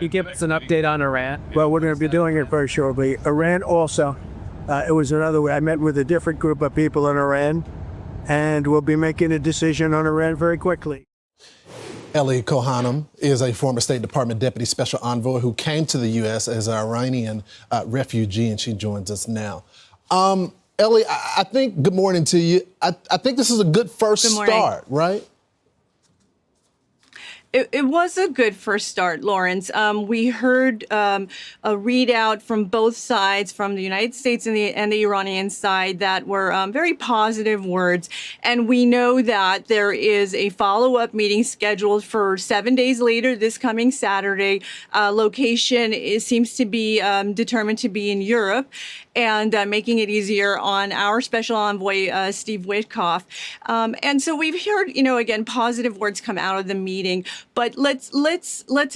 You give us an update on Iran? Well, we're going to be doing it very shortly. Iran also, it was another way. I met with a different group of people in Iran, and we'll be making a decision on Iran very quickly. Ellie Kohanim is a former State Department Deputy Special Envoy who came to the U.S. as an Iranian refugee, and she joins us now. Ellie, I think, good morning to you. I think this is a good first start, right? It was a good first start, Lawrence. We heard a readout from both sides, from the United States and the Iranian side, that were very positive words. And we know that there is a follow-up meeting scheduled for 7 days later, this coming Saturday. Location seems to be determined to be in Europe, and making it easier on our special envoy, Steve Witkoff. And so we've heard, again, positive words come out of the meeting. But let's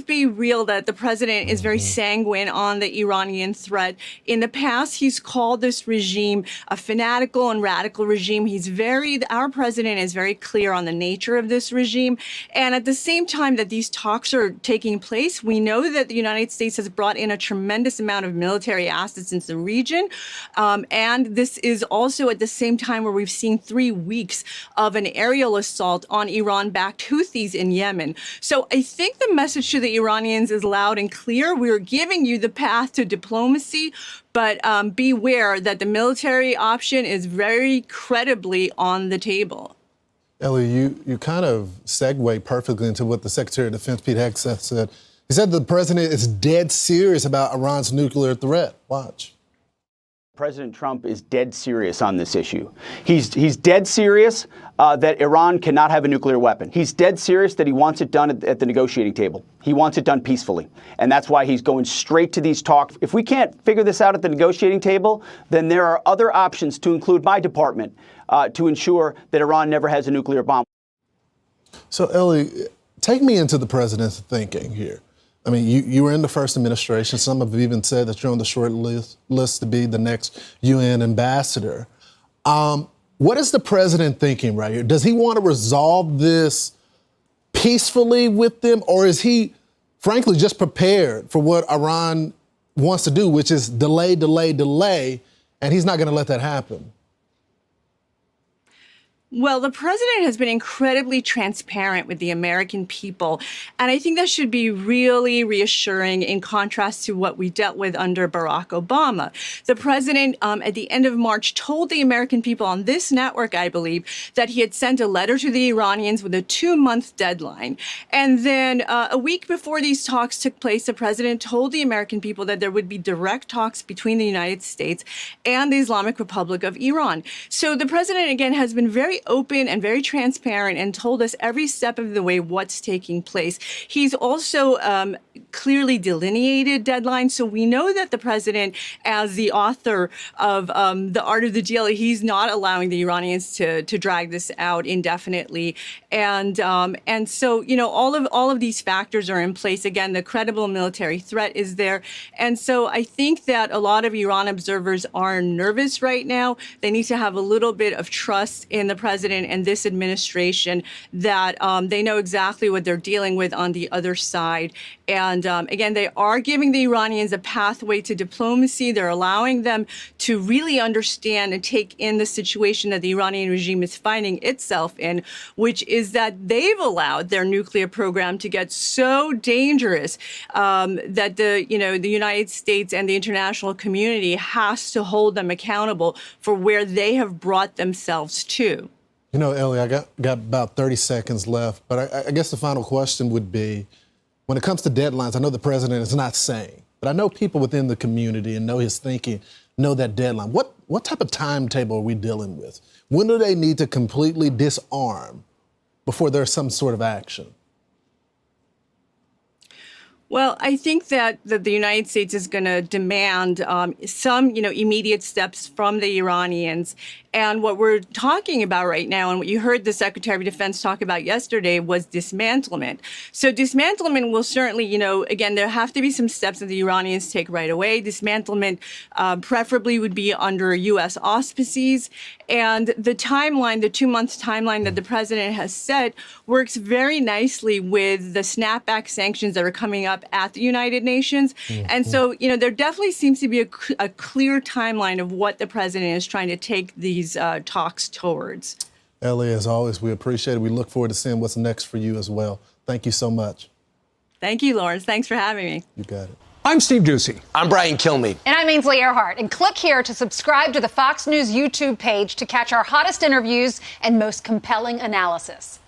be real that the president is very sanguine on the Iranian threat. In the past, he's called this regime a fanatical and radical regime. Our president is very clear on the nature of this regime. And at the same time that these talks are taking place, we know that the United States has brought in a tremendous amount of military assets into the region. And this is also at the same time where we've seen 3 weeks of an aerial assault on Iran-backed Houthis in Yemen. So I think the message to the Iranians is loud and clear. We're giving you the path to diplomacy, but beware that the military option is very credibly on the table. Ellie, you kind of segue perfectly into what the Secretary of Defense, Pete Hegseth, said. He said the president is dead serious about Iran's nuclear threat. Watch. President Trump is dead serious on this issue. He's dead serious that Iran cannot have a nuclear weapon. He's dead serious that he wants it done at the negotiating table. He wants it done peacefully. And that's why he's going straight to these talks. If we can't figure this out at the negotiating table, then there are other options, to include my department, to ensure that Iran never has a nuclear bomb. So, Ellie, take me into the president's thinking here. I mean, you were in the first administration. Some have even said that you're on the short list to be the next UN ambassador. What is the president thinking right here? Does he want to resolve this peacefully with them, or is he, frankly, just prepared for what Iran wants to do, which is delay, delay, delay, and he's not going to let that happen? Well, the president has been incredibly transparent with the American people, and I think that should be really reassuring in contrast to what we dealt with under Barack Obama. The president, at the end of March, told the American people on this network, I believe, that he had sent a letter to the Iranians with a 2-month deadline. And then a week before these talks took place, the president told the American people that there would be direct talks between the United States and the Islamic Republic of Iran. So the president, again, has been very open and very transparent and told us every step of the way what's taking place. He's also clearly delineated deadlines. So we know that the president, as the author of The Art of the Deal, he's not allowing the Iranians to drag this out indefinitely. And so, all of these factors are in place. Again, the credible military threat is there. And so I think that a lot of Iran observers are nervous right now. They need to have a little bit of trust in the president and this administration that they know exactly what they're dealing with on the other side. And again, they are giving the Iranians a pathway to diplomacy. They're allowing them to really understand and take in the situation that the Iranian regime is finding itself in, which is that they've allowed their nuclear program to get so dangerous that the United States and the international community has to hold them accountable for where they have brought themselves to. Ellie, I got about 30 seconds left, but I guess the final question would be, when it comes to deadlines, I know the president is not saying, but I know people within the community and know his thinking, know that deadline. What type of timetable are we dealing with? When do they need to completely disarm before there's some sort of action? Well, I think that the United States is going to demand some, immediate steps from the Iranians. And what we're talking about right now, and what you heard the Secretary of Defense talk about yesterday, was dismantlement. So dismantlement will certainly, again, there have to be some steps that the Iranians take right away. Dismantlement preferably would be under U.S. auspices. And the timeline, the 2-month timeline that the president has set, works very nicely with the snapback sanctions that are coming up at the United Nations. And so, there definitely seems to be a clear timeline of what the president is trying to take these talks towards. Ellie, as always, we appreciate it. We look forward to seeing what's next for you as well. Thank you so much. Thank you, Lawrence. Thanks for having me. You got it. I'm Steve Doocy. I'm Brian Kilmeade. And I'm Ainsley Earhart. And click here to subscribe to the Fox News YouTube page to catch our hottest interviews and most compelling analysis.